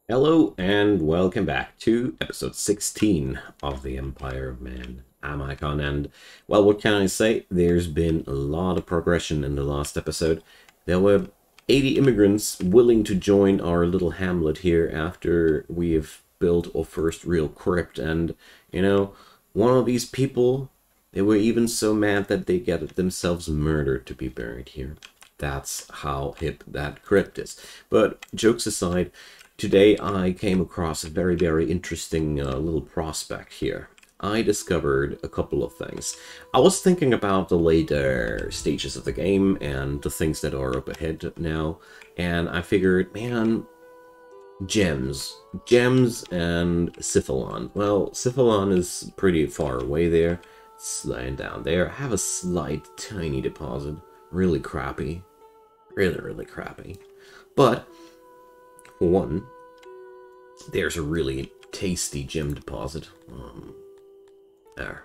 Hello and welcome back to episode 16 of the Empire of Man. I'm Icon, and well, what can I say? There's been a lot of progression in the last episode. There were 80 immigrants willing to join our little hamlet here after we have built our first real crypt, and you know, one of these people, they were even so mad that they got themselves murdered to be buried here. That's how hip that crypt is. But jokes aside, today I came across a very interesting little prospect here. I discovered a couple of things. I was thinking about the later stages of the game and the things that are up ahead now, and I figured, man, gems. Gems and Syphilon. Well, Syphilon is pretty far away there. It's lying down there. I have a slight, tiny deposit. Really crappy. Really crappy. But, for one, there's a really tasty gem deposit. There.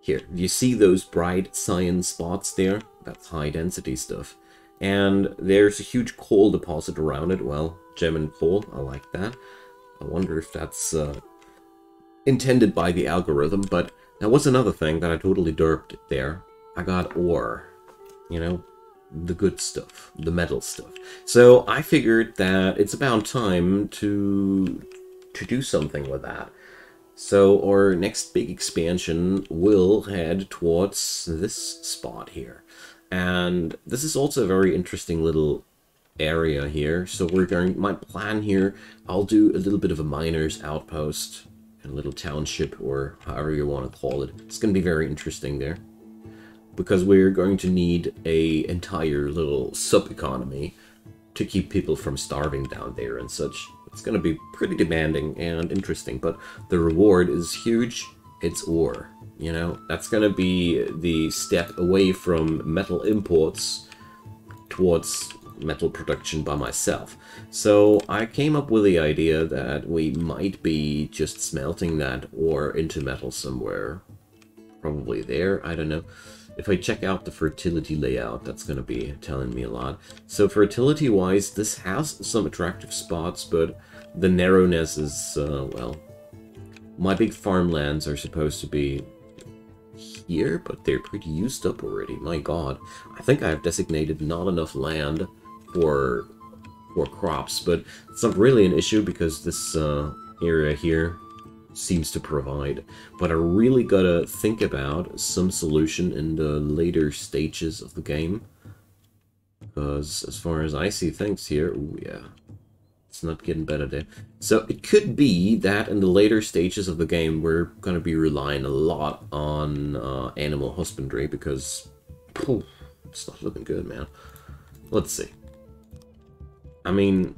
Here, you see those bright cyan spots there? That's high density stuff. And there's a huge coal deposit around it. Well, gem and coal, I like that. I wonder if that's intended by the algorithm, but that was another thing that I totally derped there. I got ore. You know, the good stuff, the metal stuff. So I figured that it's about time to do something with that. So our next big expansion will head towards this spot here. And this is also a very interesting little area here. So we're going, my plan here, I'll do a little bit of a miner's outpost, a little township, or however you want to call it. It's going to be very interesting there, because we're going to need a entire little sub-economy to keep people from starving down there and such. It's going to be pretty demanding and interesting, but the reward is huge. It's ore, you know? That's going to be the step away from metal imports towards metal production by myself. So I came up with the idea that we might be just smelting that ore into metal somewhere. Probably there, I don't know. If I check out the fertility layout, that's going to be telling me a lot. So fertility-wise, this has some attractive spots, but the narrowness is, well, my big farmlands are supposed to be here, but they're pretty used up already. My god. I think I have designated not enough land for crops, but it's not really an issue because this area here seems to provide. But I really gotta think about some solution in the later stages of the game, because as far as I see things here, ooh, yeah, it's not getting better there. So it could be that in the later stages of the game we're gonna be relying a lot on animal husbandry, because phew, it's not looking good, man. Let's see. I mean,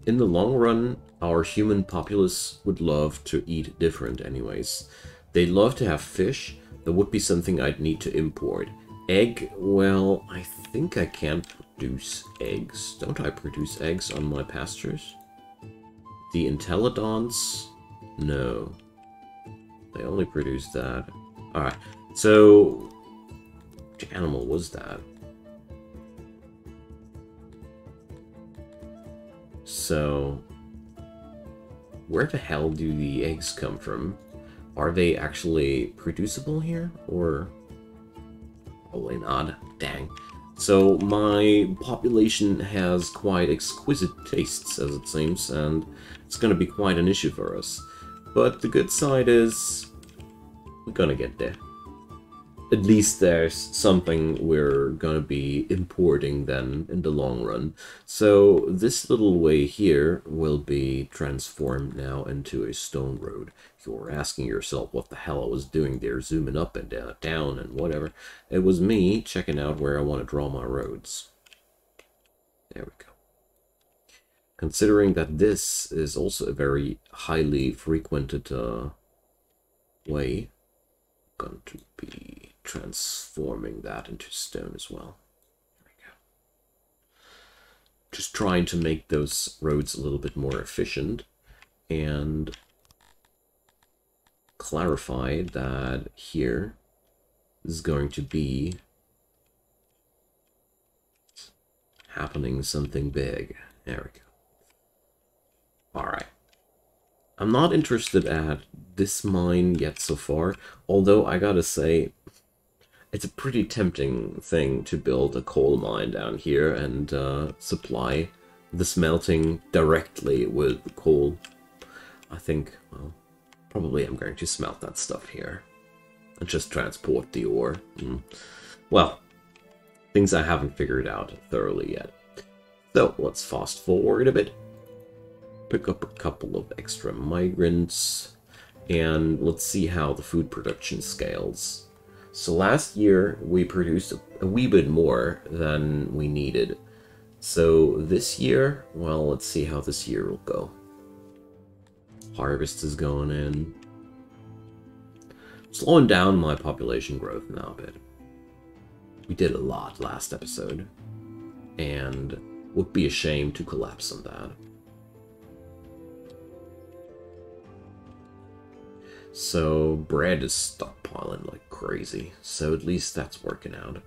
in the long run, our human populace would love to eat different anyways. They'd love to have fish. That would be something I'd need to import. Egg, well, I think I can produce eggs. Don't I produce eggs on my pastures? The Intellidons? No. They only produce that. Alright, so which animal was that? So where the hell do the eggs come from? Are they actually producible here? Or probably not. Dang. So my population has quite exquisite tastes, as it seems, and it's gonna be quite an issue for us. But the good side is we're gonna get there. At least there's something we're gonna be importing then in the long run. So this little way here will be transformed now into a stone road. You're asking yourself what the hell I was doing there, zooming up and down and whatever. It was me checking out where I want to draw my roads. There we go. Considering that this is also a very highly frequented way, I'm going to be transforming that into stone as well. There we go. Just trying to make those roads a little bit more efficient and clarify that here is going to be happening something big. There we go. I'm not interested at this mine yet so far, although I gotta say, it's a pretty tempting thing to build a coal mine down here and supply the smelting directly with coal. I think, well, probably I'm going to smelt that stuff here and just transport the ore. Well, things I haven't figured out thoroughly yet. So let's fast forward a bit. Pick up a couple of extra migrants, and let's see how the food production scales. So last year we produced a wee bit more than we needed. So this year, well, let's see how this year will go. Harvest is going in. Slowing down my population growth now a bit. We did a lot last episode, and would be a shame to collapse on that. So bread is stockpiling like crazy, so at least that's working out.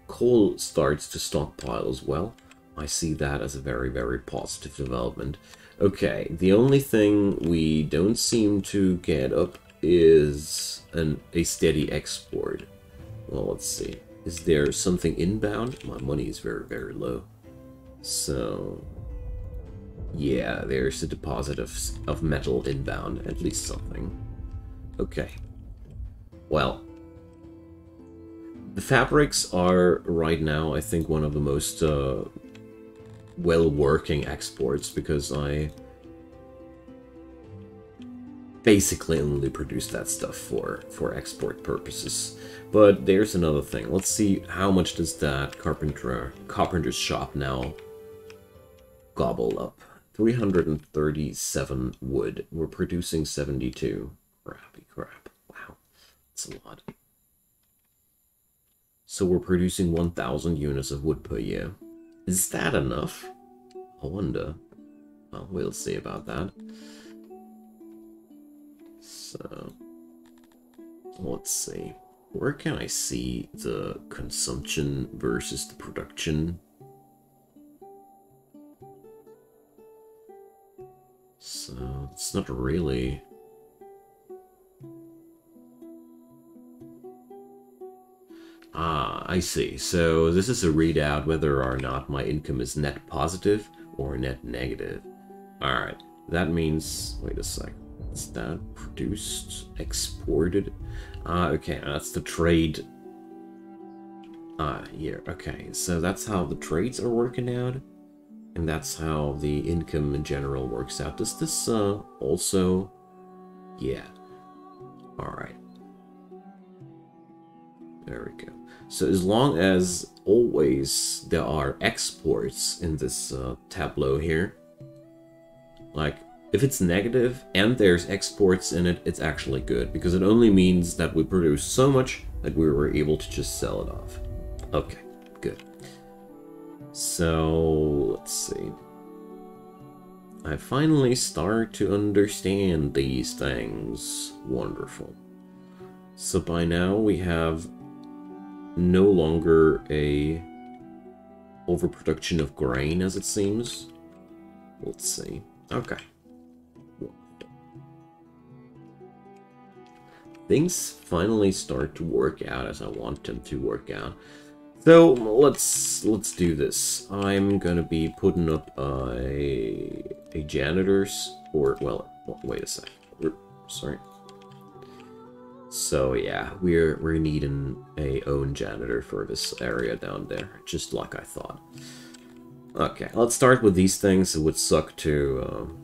Coal starts to stockpile as well. I see that as a very, very positive development. Okay, the only thing we don't seem to get up is a steady export. Well, let's see. Is there something inbound? My money is very, very low. So, yeah, there's a deposit of metal inbound, at least something. Okay. Well, the fabrics are right now, I think, one of the most well-working exports, because I basically only produce that stuff for export purposes. But there's another thing. Let's see how much does that carpenter's shop now gobble up. 337 wood. We're producing 72. Crappy crap. Wow. That's a lot. So we're producing 1,000 units of wood per year. Is that enough? I wonder. Well, we'll see about that. So, let's see. Where can I see the consumption versus the production? So, it's not really... Ah, I see. So this is a readout whether or not my income is net positive or net negative. Alright, that means... Wait a sec. Is that produced, exported? Okay, that's the trade. Here, okay. So that's how the trades are working out. And that's how the income in general works out. Does this also... Yeah. Alright. There we go. So as long as always there are exports in this tableau here, like if it's negative and there's exports in it, it's actually good, because it only means that we produce so much that we were able to just sell it off. Okay, good. So let's see. I finally start to understand these things. Wonderful. So by now we have no longer a overproduction of grain, as it seems. Let's see. Okay. Things finally start to work out as I want them to work out. So let's do this. I'm gonna be putting up a janitor's, or well, wait a sec. Sorry. So yeah, we're needing a own janitor for this area down there, just like I thought. Okay, let's start with these things. It would suck to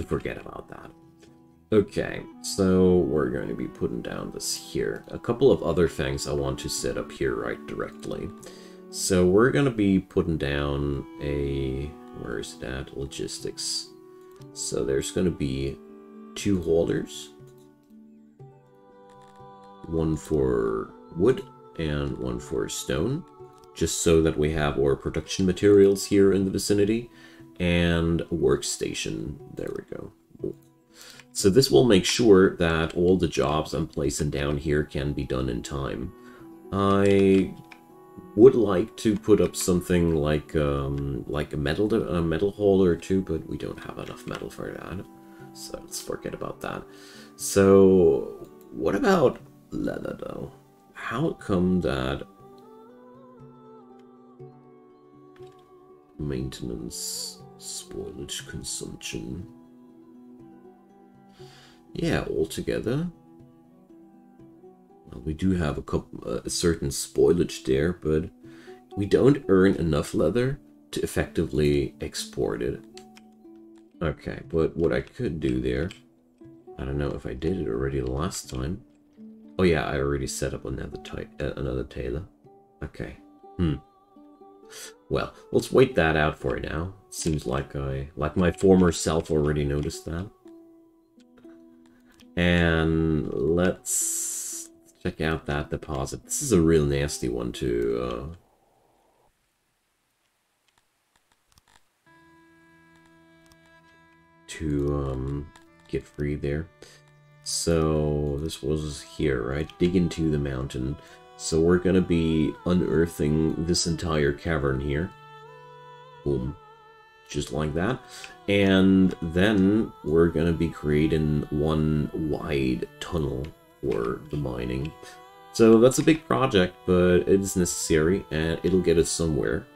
forget about that. Okay, so we're going to be putting down this here. A couple of other things I want to set up here right directly. So we're going to be putting down a... Where is that? Logistics. So there's going to be 2 holders. One for wood and one for stone. Just so that we have our production materials here in the vicinity. And a workstation. There we go. So this will make sure that all the jobs I'm placing down here can be done in time. I would like to put up something like a metal hauler too, but we don't have enough metal for that. So let's forget about that. So what about leather though? How come that maintenance, spoilage, consumption? Yeah, altogether. Well, we do have a certain spoilage there, but we don't earn enough leather to effectively export it. Okay, but what I could do there, I don't know if I did it already the last time. Oh yeah, I already set up another tailor. Okay. Well, let's wait that out for now. Seems like my former self already noticed that. And let's check out that deposit. This is a real nasty one to get free there. So this was here, right? Dig into the mountain. So we're gonna be unearthing this entire cavern here. Boom. Just like that. And then we're gonna be creating one wide tunnel for the mining. So that's a big project, but it's necessary and it'll get us somewhere.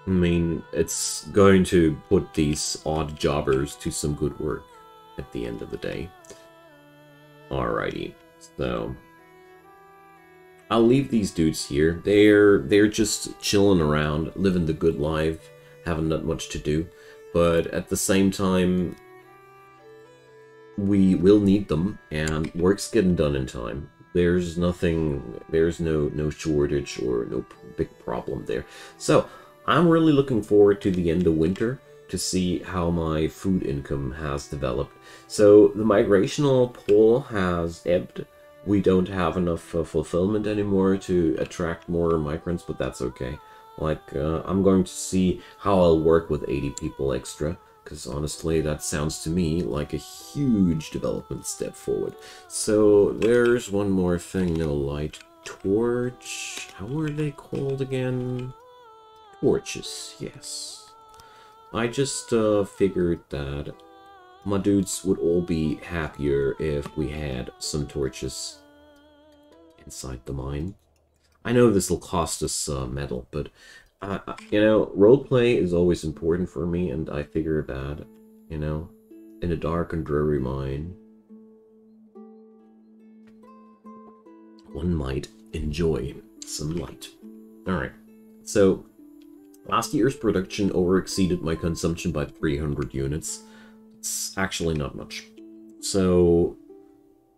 I mean, it's going to put these odd jobbers to some good work at the end of the day. Alrighty, so I'll leave these dudes here. They're just chilling around, living the good life, having not much to do. But at the same time, we will need them, and work's getting done in time. There's no shortage or no big problem there. So I'm really looking forward to the end of winter to see how my food income has developed. So the migrational pull has ebbed. We don't have enough fulfillment anymore to attract more migrants, but that's okay. Like, I'm going to see how I'll work with 80 people extra, because honestly, that sounds to me like a huge development step forward. So there's one more thing, no light torch. How were they called again? Torches, yes. I just figured that my dudes would all be happier if we had some torches inside the mine. I know this will cost us metal, but you know, roleplay is always important for me, and I figured that, you know, in a dark and dreary mine, one might enjoy some light. Alright, so last year's production over-exceeded my consumption by 300 units. It's actually not much. So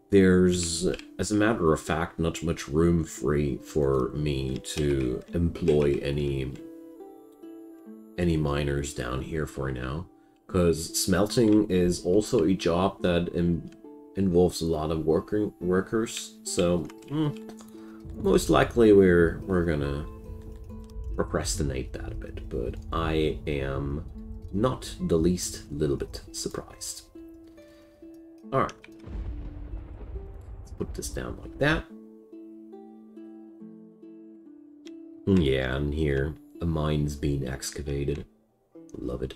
there's, as a matter of fact, not much room free for me to employ any miners down here for now, because smelting is also a job that involves a lot of workers. So most likely we're gonna procrastinate that a bit, but I am not the least little bit surprised. Alright. Let's put this down like that. Yeah, and here, a mine's being excavated. Love it.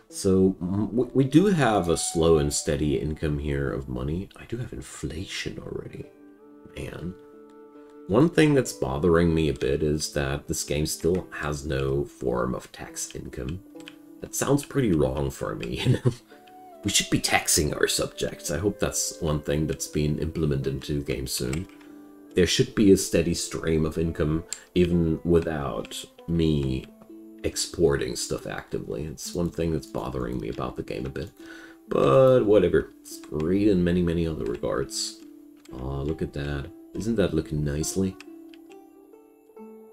So, we do have a slow and steady income here of money. I do have inflation already. Man. One thing that's bothering me a bit is that this game still has no form of tax income. That sounds pretty wrong for me, you know? We should be taxing our subjects. I hope that's one thing that's being implemented into the game soon. There should be a steady stream of income, even without me exporting stuff actively. It's one thing that's bothering me about the game a bit. But whatever. It's great in many, many other regards. Aw, look at that. Isn't that looking nicely?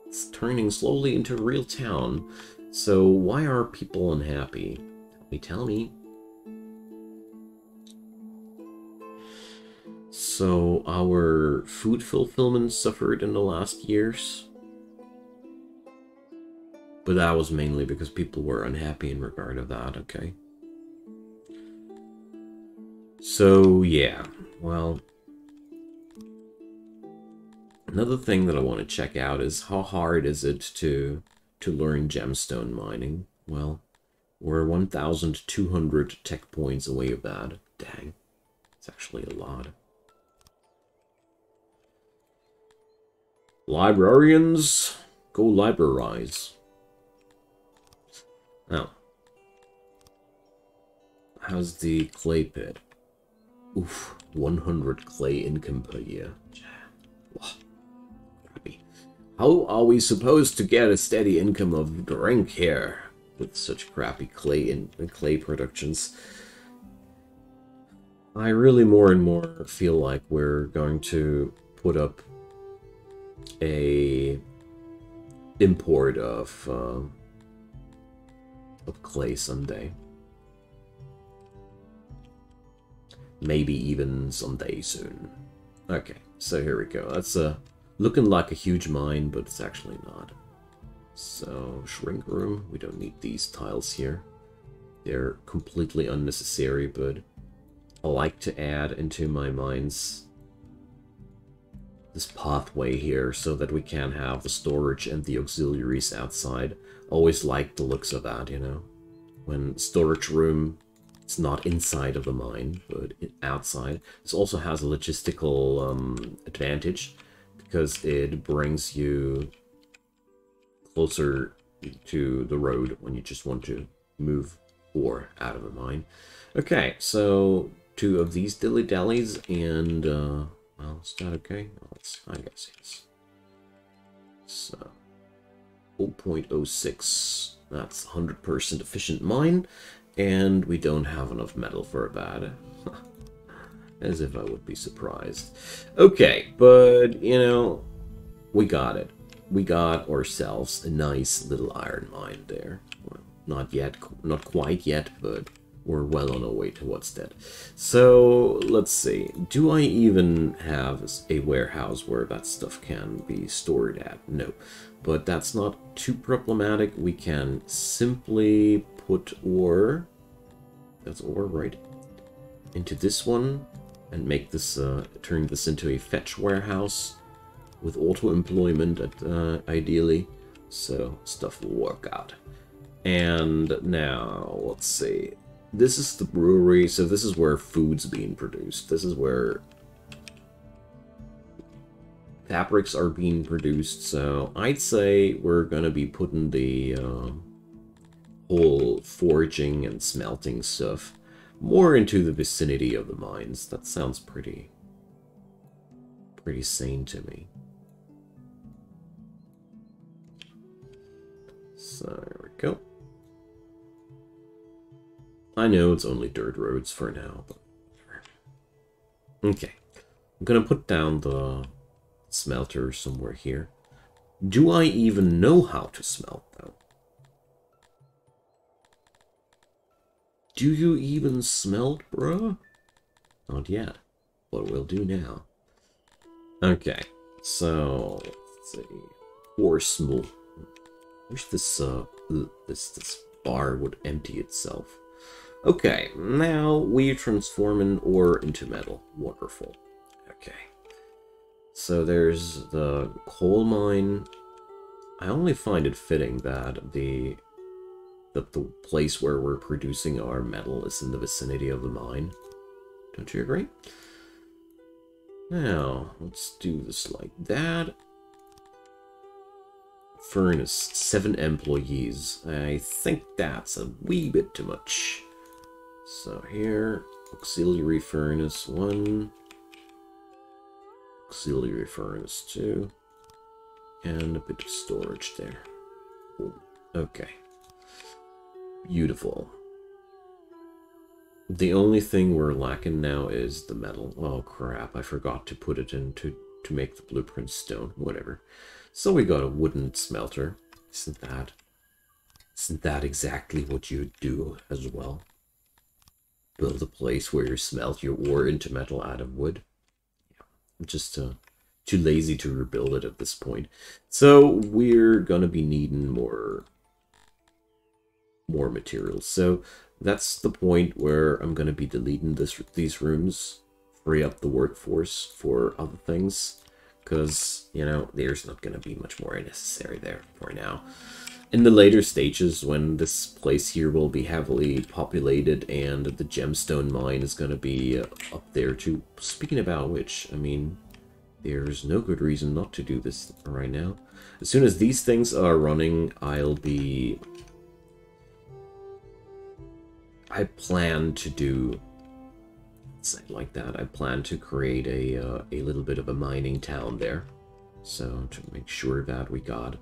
It's turning slowly into a real town. So why are people unhappy? Tell me. So our food fulfillment suffered in the last years. But that was mainly because people were unhappy in regard of that, okay? So yeah, well, another thing that I want to check out is how hard is it to learn gemstone mining? Well, We're 1,200 tech points away of that. Dang. It's actually a lot. Librarians, go librarize. Now, how's the clay pit? Oof, 100 clay income per year. Wow, crappy. How are we supposed to get a steady income of drink here with such crappy clay productions? I really more and more feel like we're going to put up a import of clay someday. Maybe even someday soon. Okay, so here we go. That's looking like a huge mine, but it's actually not. So, shrink room. We don't need these tiles here. They're completely unnecessary, but I like to add into my mines this pathway here so that we can have the storage and the auxiliaries outside. Always like the looks of that, you know? When storage room, it's not inside of the mine, but outside. This also has a logistical advantage because it brings you closer to the road when you just want to move ore out of the mine. Okay, so 2 of these dilly-dallies and well, is that okay? I guess yes. So 0.06, that's 100% efficient mine, and we don't have enough metal for that. As if I would be surprised. Okay, but you know, we got it. We got ourselves a nice little iron mine there. Well, not yet, not quite yet, but we're well on our way towards that. So, let's see. Do I even have a warehouse where that stuff can be stored at? No. But that's not too problematic. We can simply put ore, that's ore, right, into this one and make this, turn this into a fetch warehouse with auto-employment, ideally. So, stuff will work out. And now, let's see. This is the brewery, so this is where food's being produced. This is where fabrics are being produced, so I'd say we're gonna be putting the whole forging and smelting stuff more into the vicinity of the mines. That sounds pretty sane to me. So, there we go. I know it's only dirt roads for now, but okay. I'm gonna put down the smelter somewhere here. Do I even know how to smelt, though? Do you even smelt, bruh? Not yet, but we'll do now. Okay, so let's see. Horsemel. Wish this this bar would empty itself. Okay, now we're transforming ore into metal. Wonderful. Okay. So there's the coal mine. I only find it fitting that the place where we're producing our metal is in the vicinity of the mine. Don't you agree? Now, let's do this like that. Furnace, 7 employees. I think that's a wee bit too much. So here, auxiliary furnace 1, auxiliary furnace 2, and a bit of storage there. Ooh, okay. Beautiful. The only thing we're lacking now is the metal. Oh crap, I forgot to put it in to make the blueprint stone. Whatever. So we got a wooden smelter. Isn't that exactly what you do as well? Build a place where you smelt your ore into metal out of wood. Yeah, I'm just too lazy to rebuild it at this point. So we're gonna be needing more materials. So that's the point where I'm gonna be deleting these rooms, free up the workforce for other things, because you know there's not gonna be much more necessary there for now. In the later stages, when this place here will be heavily populated and the gemstone mine is going to be up there too. Speaking about which, I mean, there's no good reason not to do this right now. As soon as these things are running, I plan to do, say it like that, I plan to create a little bit of a mining town there. So, to make sure that we got a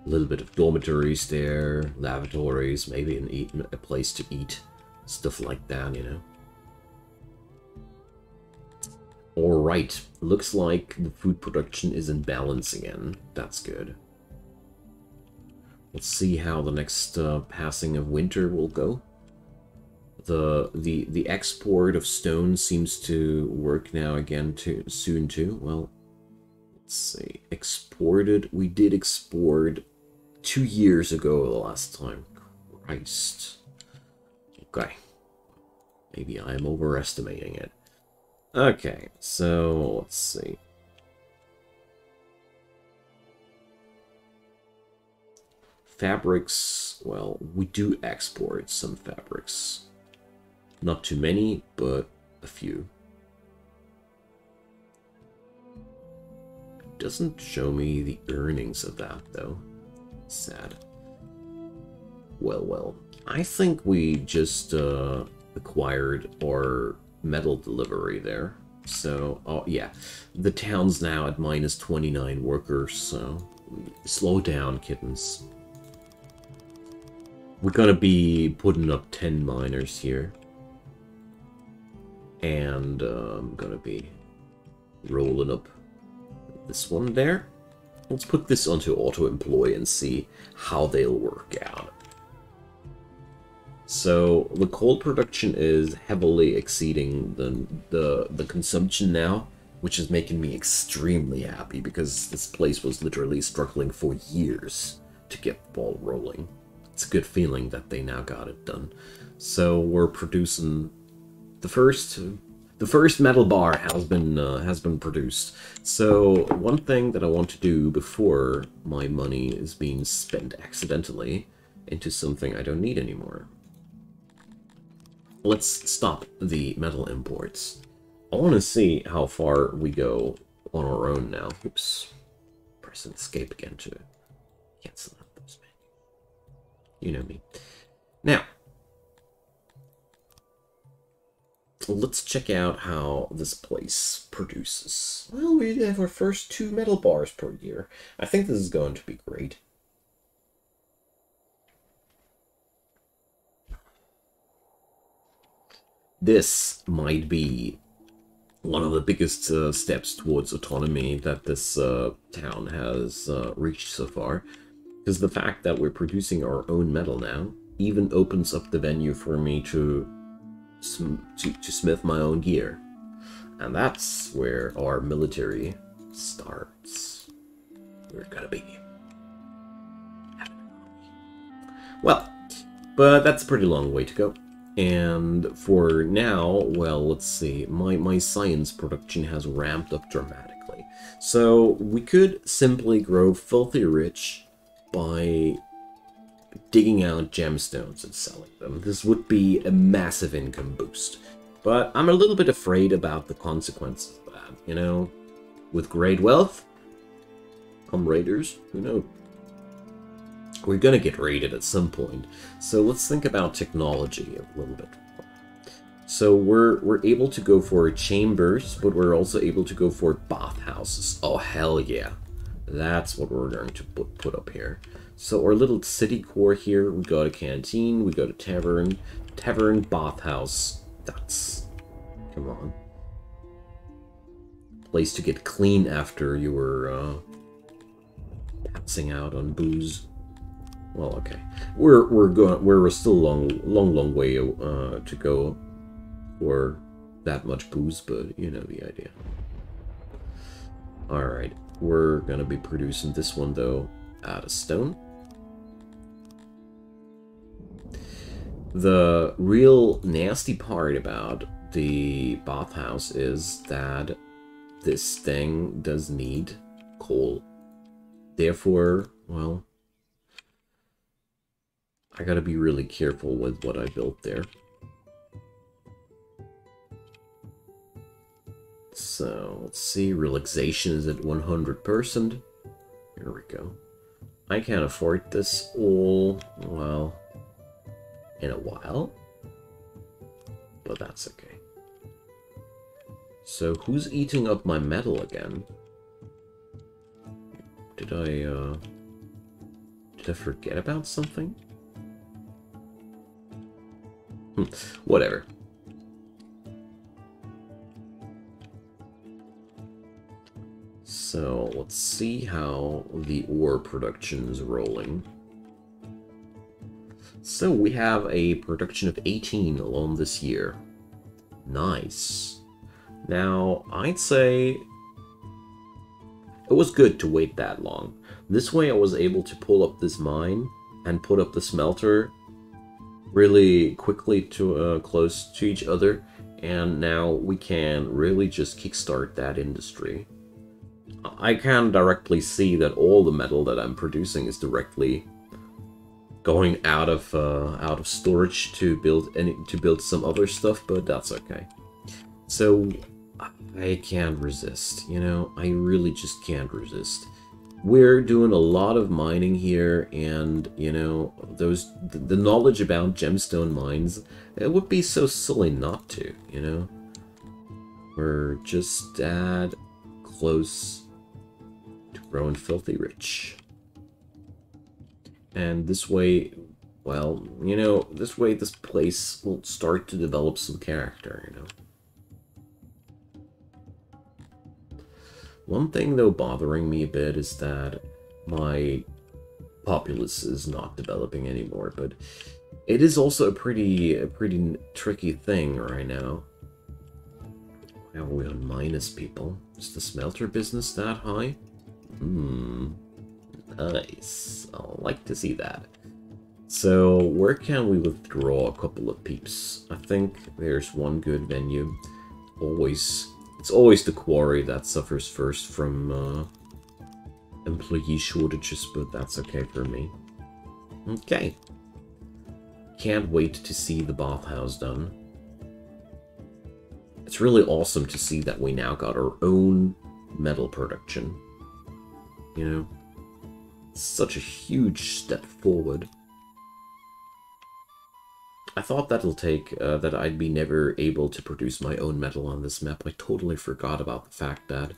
little bit of dormitories there, lavatories, maybe a place to eat, stuff like that, you know. Alright, looks like the food production is in balance again. That's good. Let's see how the next passing of winter will go. The export of stone seems to work now again soon too. Well, let's see. Exported. We did export 2 years ago the last time. Christ. Okay. Maybe I'm overestimating it. Okay, so let's see. Fabrics, well, we do export some fabrics. Not too many, but a few. It doesn't show me the earnings of that, though. Sad. Well, I think we just acquired our metal delivery there. So, oh yeah, the town's now at minus 29 workers, so slow down, kittens. We're gonna be putting up 10 miners here. And I'm gonna be rolling up this one there. Let's put this onto auto-employ and see how they'll work out. So the coal production is heavily exceeding the consumption now, which is making me extremely happy because this place was literally struggling for years to get the ball rolling. It's a good feeling that they now got it done. So we're producing the first metal bar has been produced. So one thing that I want to do before my money is being spent accidentally into something I don't need anymore. Let's stop the metal imports. I want to see how far we go on our own now. Oops. Press escape again to cancel out those menus. You know me. Now, let's check out how this place produces. Well, we have our first 2 metal bars per year. I think this is going to be great. This might be one of the biggest steps towards autonomy that this town has reached so far. Because the fact that we're producing our own metal now even opens up the venue for me to smith my own gear. And that's where our military starts. We're gonna be having an army. Well, but that's a pretty long way to go. And for now, well, let's see, my science production has ramped up dramatically. So we could simply grow filthy rich by digging out gemstones and selling them. This would be a massive income boost. But I'm a little bit afraid about the consequences of that, you know? With great wealth come raiders, who knows? We're gonna get raided at some point. So let's think about technology a little bit more. So we're able to go for chambers, but we're also able to go for bathhouses. Oh, hell yeah. That's what we're going to put up here. So our little city core here, we got a canteen, we got a tavern, bathhouse. That's, come on. Place to get clean after you were passing out on booze. Well, okay. We're still long way to go for that much booze, but you know the idea. All right, we're gonna be producing this one though out of stone. The real nasty part about the bathhouse is that this thing does need coal. Therefore, well, I gotta be really careful with what I built there. So, let's see, relaxation is at 100%. Here we go. I can't afford this all, well, in a while. But that's okay. So, who's eating up my metal again? Did I forget about something? Whatever. So, let's see how the ore production is rolling. So, we have a production of 18 alone this year. Nice. Now, I'd say it was good to wait that long. This way I was able to pull up this mine and put up the smelter really quickly to close to each other, and now we can really just kickstart that industry. I can directly see that all the metal that I'm producing is directly going out of storage to build some other stuff, but that's okay. So I can't resist, you know, I really just can't resist. We're doing a lot of mining here, and, you know, the knowledge about gemstone mines, it would be so silly not to, you know? We're just that close to growing filthy rich. And this way, well, you know, this way this place will start to develop some character, you know? One thing, though, bothering me a bit is that my populace is not developing anymore, but it is also a pretty tricky thing right now. Why are we on minus, people? Is the smelter business that high? Nice. I'll like to see that. So, where can we withdraw a couple of peeps? I think there's one good venue. It's always the quarry that suffers first from employee shortages, but that's okay for me. Okay. Can't wait to see the bathhouse done. It's really awesome to see that we now got our own metal production. You know? Such a huge step forward. I thought that'll take, that I'd be never able to produce my own metal on this map. I totally forgot about the fact that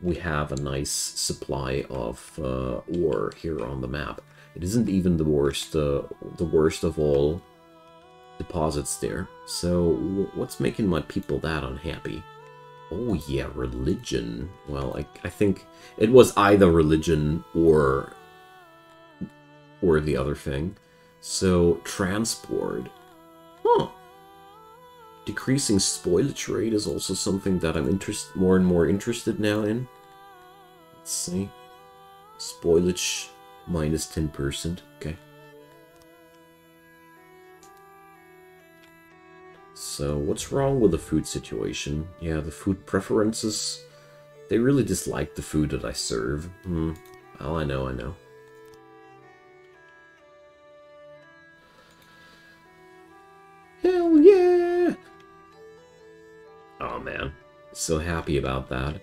we have a nice supply of ore here on the map. It isn't even the worst of all deposits there. So, what's making my people that unhappy? Oh yeah, religion. Well, I think it was either religion or the other thing. So, transport. Huh. Decreasing spoilage rate is also something that I'm more and more interested now in. Let's see. Spoilage minus 10%. Okay. So, what's wrong with the food situation? Yeah, the food preferences. They really dislike the food that I serve. Well, I know. Hell yeah! Oh man, so happy about that.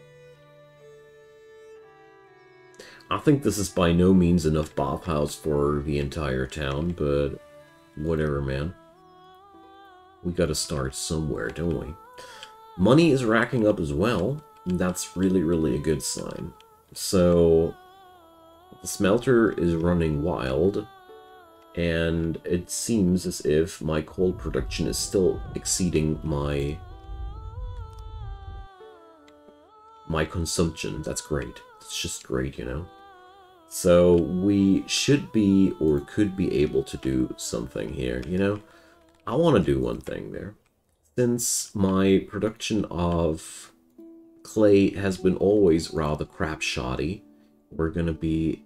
I think this is by no means enough bathhouse for the entire town, but whatever, man. We gotta start somewhere, don't we? Money is racking up as well, and that's really a good sign. So, the smelter is running wild, and it seems as if my coal production is still exceeding my consumption. That's great. It's just great, you know? So we should be, or could be able to do something here, you know? I want to do one thing there. Since my production of clay has been always rather crap-shoddy, we're going to be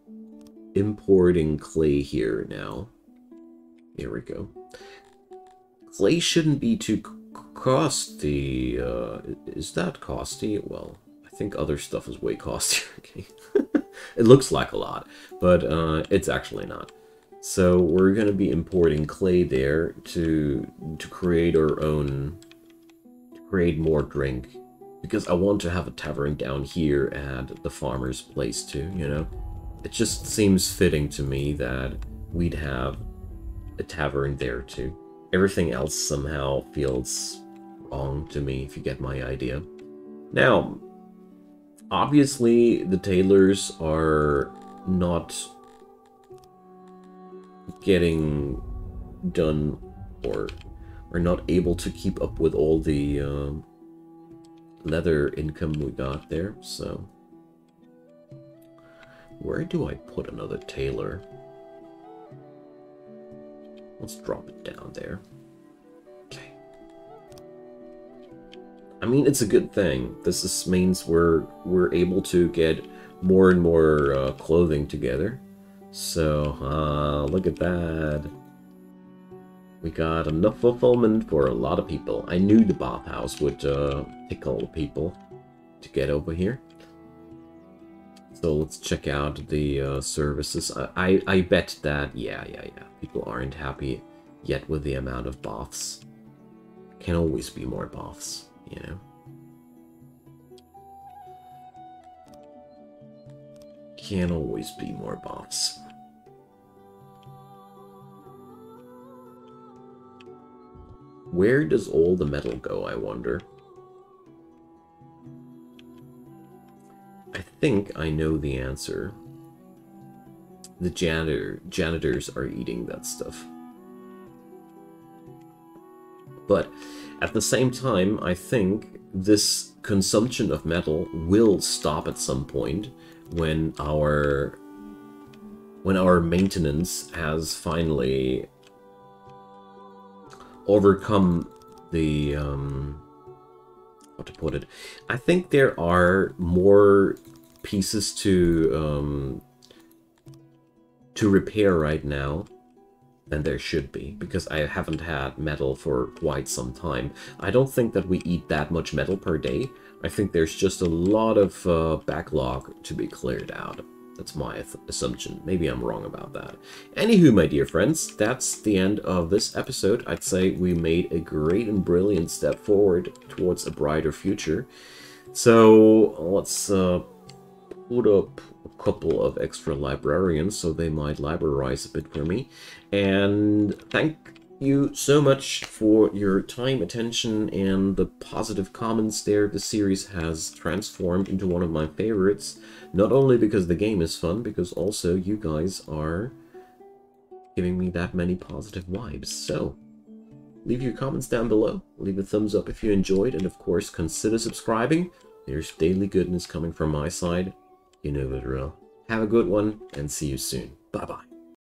importing clay here now. Here we go. Clay shouldn't be too costly. Is that costly? Well, I think other stuff is way costlier. Okay. It looks like a lot, but it's actually not. So we're going to be importing clay there to create our own, to create more drink. Because I want to have a tavern down here at the farmer's place too, you know? It just seems fitting to me that we'd have a tavern there too. Everything else somehow feels wrong to me, if you get my idea. Now, obviously the tailors are not getting done, or are not able to keep up with all the leather income we got there, so where do I put another tailor? Let's drop it down there. Okay. I mean, it's a good thing. This means we're able to get more and more clothing together. So, look at that. We got enough fulfillment for a lot of people. I knew the bathhouse would tickle people to get over here. So let's check out the services. I bet that, yeah, people aren't happy yet with the amount of baths. Can always be more baths, you know. Can always be more baths. Where does all the metal go, I wonder? I think I know the answer. The janitors are eating that stuff. But at the same time, I think this consumption of metal will stop at some point when our maintenance has finally overcome the how to put it. I think there are more pieces to repair right now than there should be, because I haven't had metal for quite some time. I don't think that we eat that much metal per day. I think there's just a lot of backlog to be cleared out. That's my assumption. Maybe I'm wrong about that. Anywho, my dear friends, that's the end of this episode. I'd say we made a great and brilliant step forward towards a brighter future. So let's put up a couple of extra librarians so they might librarize a bit for me. And thank you so much for your time, attention, and the positive comments there. The series has transformed into one of my favorites, not only because the game is fun, because also you guys are giving me that many positive vibes. So leave your comments down below, leave a thumbs up if you enjoyed, and of course consider subscribing. There's daily goodness coming from my side. You know the drill. Have a good one, and see you soon. Bye bye.